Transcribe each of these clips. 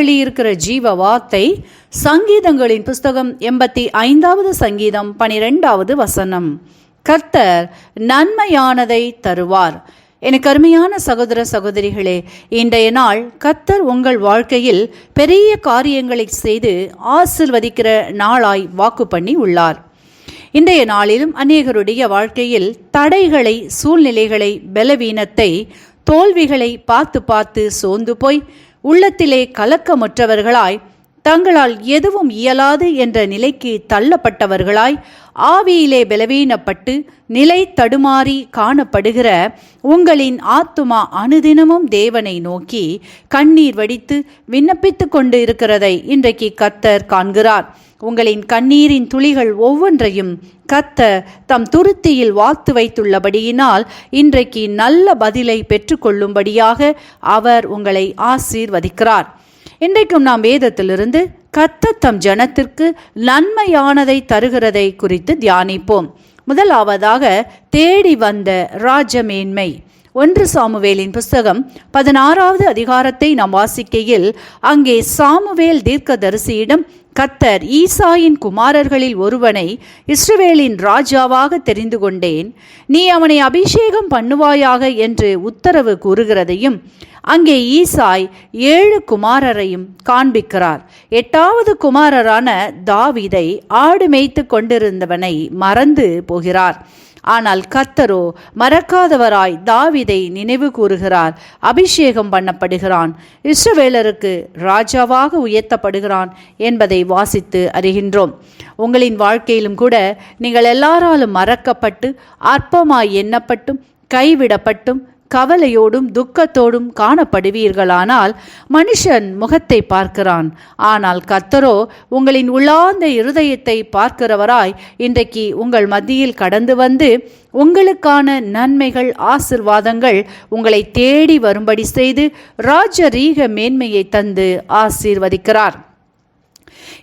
எழுதியிருக்கிற ஜீவ வார்த்தை சங்கீதங்களின் புஸ்தகம் 85வது சங்கீதம் 12வது வசனம். கர்த்தர் நன்மையானதை தருவார். எனக்கு அருமையான சகோதர சகோதரிகளே, இன்றைய நாள் கர்த்தர் உங்கள் வாழ்க்கையில் பெரிய காரியங்களை செய்து ஆசீர்வதிக்கிற நாளாய் வாக்கு பண்ணி உள்ளார். இன்றைய நாளிலும் அநேகருடைய வாழ்க்கையில் தடைகளை, சூழ்நிலைகளை, பலவீனத்தை, தோல்விகளை பார்த்து பார்த்து சோர்ந்து போய் உள்ளத்திலே கலக்கமுற்றவர்களாய், தங்களால் எதுவும் இயலாது என்ற நிலைக்கு தள்ளப்பட்டவர்களாய், ஆவியிலே பலவீனப்பட்டு நிலை தடுமாறி காணப்படுகிற உங்களின் ஆத்துமா அனுதினமும் தேவனை நோக்கி கண்ணீர் வடித்து விண்ணப்பித்து கொண்டு இருக்கிறதை இன்றைக்கு கர்த்தர் காண்கிறார். உங்களின் கண்ணீரின் துளிகள் ஒவ்வொன்றையும் கர்த்தர் தம் துருத்தியில் வாத்து வைத்துள்ளபடியினால் இன்றைக்கு நல்ல பதிலை பெற்றுக்கொள்ளும்படியாக அவர் உங்களை ஆசீர்வதிக்கிறார். இன்றைக்கும் நாம் வேதத்திலிருந்து கர்த்தர் தம் ஜனத்திற்கு நன்மையானதை தருகிறதை குறித்து தியானிப்போம். முதலாவதாக தேடி வந்த ராஜமேன்மை. 1 சாமுவேலின் புஸ்தகம் 16வது அதிகாரத்தை நாம் வாசிக்கையில், அங்கே சாமுவேல் தீர்க்கதரிசியிடம் கர்த்தர் ஈசாயின் குமாரர்களில் ஒருவனை இஸ்ரவேலின் ராஜாவாக தெரிந்து கொண்டேன், நீ அவனை அபிஷேகம் பண்ணுவாயாக என்று உத்தரவு கூறுகிறதையும், அங்கே ஈசாய் 7 குமாரரையும் காண்பிக்கிறார். 8வது குமாரரான தாவீதை ஆடு மேய்த்து கொண்டிருந்தவனை மறந்து போகிறார். ஆனால் கர்த்தரோ மறக்காதவராய் தாவீதை நினைவு கூறுகிறார், அபிஷேகம் பண்ணப்படுகிறான், இஸ்ரவேலருக்கு ராஜாவாக உயர்த்தப்படுகிறான் என்பதை வாசித்து அறிகின்றோம். உங்களின் வாழ்க்கையிலும் கூட நீங்கள் எல்லாராலும் மறக்கப்பட்டு, அற்பமாய் எண்ணப்பட்டும், கைவிடப்பட்டும், கவலையோடும் துக்கத்தோடும் காணப்படுவீர்களானால் மனுஷன் முகத்தை பார்க்கிறான், ஆனால் கர்த்தரோ உங்களின் உள்ளார்ந்த இருதயத்தை பார்க்கிறவராய் இன்றைக்கு உங்கள் மத்தியில் கடந்து வந்து உங்களுக்கான நன்மைகள், ஆசீர்வாதங்கள் உங்களை தேடி வரும்படி செய்து ராஜரீக மேன்மையை தந்து ஆசீர்வதிக்கிறார்.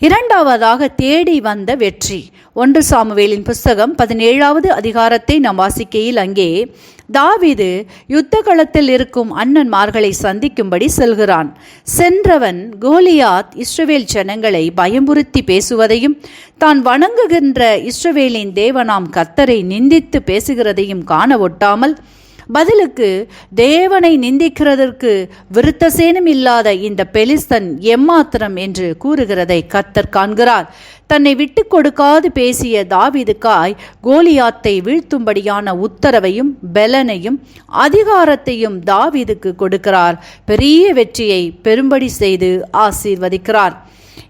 இரண்டாவதாக தேடி வந்த வெற்றி. 1 சாமுவேலின் புஸ்தகம் 17வது அதிகாரத்தை நாம் வாசிக்கையில், அங்கே தாவீது யுத்த களத்தில் இருக்கும் அண்ணன்மார்களை சந்திக்கும்படி செல்கிறான். சென்றவன் கோலியாத் இஸ்ரவேல் ஜனங்களை பயமுறுத்தி பேசுவதையும், தான் வணங்குகின்ற இஸ்ரவேலின் தேவனாம் கர்த்தரை நிந்தித்து பேசுகிறதையும் காண ஒட்டாமல், பதிலுக்கு தேவனை நிந்திக்கிறதற்கு விருத்தசேனம் இல்லாத இந்த பெலிஸ்தன் எம்மாத்திரம் என்று கூறுகிறதை கர்த்தர் காண்கிறார். தன்னை விட்டு கொடுக்காது பேசிய தாவீதுக்காய் கோலியாத்தை வீழ்த்தும்படியான உத்தரவையும் பெலனையும் அதிகாரத்தையும் தாவீதுக்கு கொடுக்கிறார். பெரிய வெற்றியை பெரும்படி செய்து ஆசீர்வதிக்கிறார்.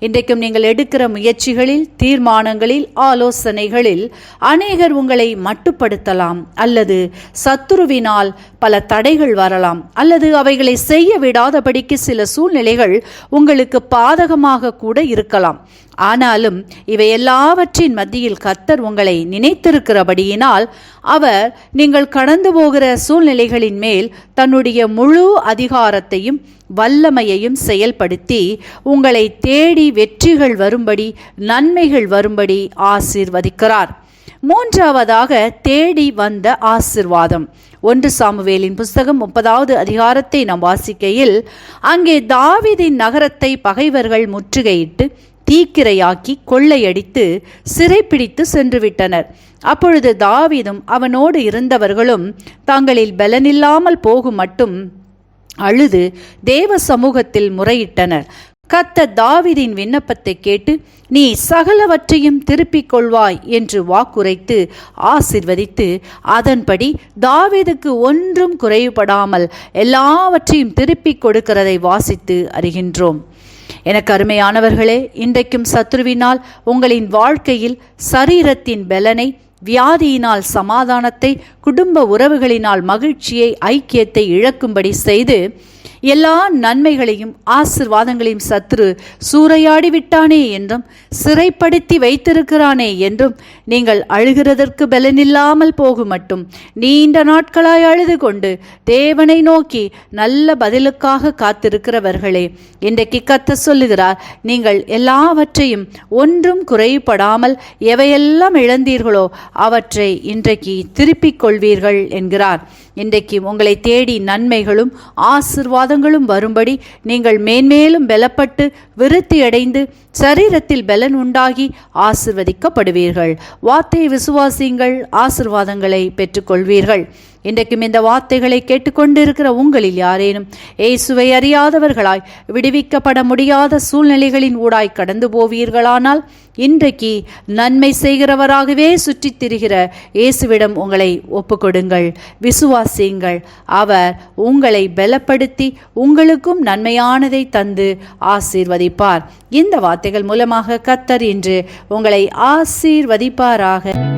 இன்றைக்கும் நீங்கள் எடுக்கிற முயற்சிகளில், தீர்மானங்களில், ஆலோசனைகளில் அநேகர் உங்களை மட்டுப்படுத்தலாம், அல்லது சத்துருவினால் பல தடைகள் வரலாம், அல்லது அவைகளை செய்ய விடாதபடிக்கு சில சூழ்நிலைகள் உங்களுக்கு பாதகமாக கூட இருக்கலாம். ஆனாலும் இவை எல்லாவற்றின் மத்தியில் கர்த்தர் உங்களை நினைத்திருக்கிறபடியினால் அவர் நீங்கள் கடந்து போகிற சூழ்நிலைகளின் மேல் தன்னுடைய முழு அதிகாரத்தையும் வல்லமையையும் செயல்படுத்தி உங்களை தேடி வெற்றிகள் வரும்படி, நன்மைகள் வரும்படி ஆசீர்வதிக்கிறார். மூன்றாவதாக தேடி வந்த ஆசீர்வாதம். 1 சாமுவேலின் புஸ்தகம் 30வது அதிகாரத்தை நாம் வாசிக்கையில், அங்கே தாவீதின் நகரத்தை பகைவர்கள் முற்றுகையிட்டு தீக்கிரையாக்கி கொள்ளையடித்து சிறைப்பிடித்து சென்று விட்டனர். அப்பொழுது தாவீதும் அவனோடு இருந்தவர்களும் தங்களில் பலனில்லாமல் போகும் மட்டும் அழுது தேவ சமூகத்தில் முறையிட்டனர். கர்த்தர் தாவீதின் விண்ணப்பத்தை கேட்டு, நீ சகலவற்றையும் திருப்பிக் கொள்வாய் என்று வாக்குரைத்து ஆசீர்வதித்து, அதன்படி தாவீதுக்கு ஒன்றும் குறைவுபடாமல் எல்லாவற்றையும் திருப்பிக் கொடுக்கிறதை வாசித்து அறிகின்றோம். எனக்கு அருமையானவர்களே, இன்றைக்கும் சத்ருவினால் உங்களின் வாழ்க்கையில் சரீரத்தின் பலனை, வியாதியினால் சமாதானத்தை, குடும்ப உறவுகளினால் மகிழ்ச்சியை, ஐக்கியத்தை இழக்கும்படி செய்து எல்லா நன்மைகளையும் ஆசீர்வாதங்களையும் சத்ரு சூறையாடி விட்டானே என்றும், சிறைப்படுத்தி வைத்திருக்கிறானே என்றும், நீங்கள் அழுகிறதற்கு பலனில்லாமல் போகும் மட்டும் நீண்ட நாட்களாய் அழுது கொண்டு தேவனை நோக்கி நல்ல பதிலுக்காக காத்திருக்கிறவர்களே, இன்றைக்கு கர்த்தர் சொல்லுகிறார், நீங்கள் எல்லாவற்றையும் ஒன்றும் குறைபடாமல் எவையெல்லாம் இழந்தீர்களோ அவற்றை இன்றைக்கு திருப்பிக் கொள்வீர்கள் என்கிறார். இன்றைக்கு உங்களை தேடி நன்மைகளும் ஆசிர்வாதங்களும் வரும்படி நீங்கள் மேன்மேலும் பலப்பட்டு விருத்தி அடைந்து சரீரத்தில் பலன் உண்டாகி ஆசிர்வதிக்கப்படுவீர்கள். வார்த்தையை விசுவாசியுங்கள், ஆசிர்வாதங்களை பெற்றுக்கொள்வீர்கள். இன்றைக்கும் இந்த வார்த்தைகளை கேட்டுக்கொண்டிருக்கிற உங்களில் யாரேனும் இயேசுவை அறியாதவர்களாய் விடுவிக்கப்பட முடியாத சூழ்நிலைகளின் ஊடாய் கடந்து போவீர்களானால் இன்றைக்கு நன்மை செய்கிறவராகவே சுற்றித் திரிகிற இயேசுவிடம் உங்களை ஒப்புக்கொடுங்கள், விசுவாசியுங்கள். அவர் உங்களை பலப்படுத்தி உங்களுக்கும் நன்மையானதை தந்து ஆசீர்வதிப்பார். இந்த வார்த்தைகள் மூலமாக கர்த்தர் இன்று உங்களை ஆசீர்வதிப்பாராக.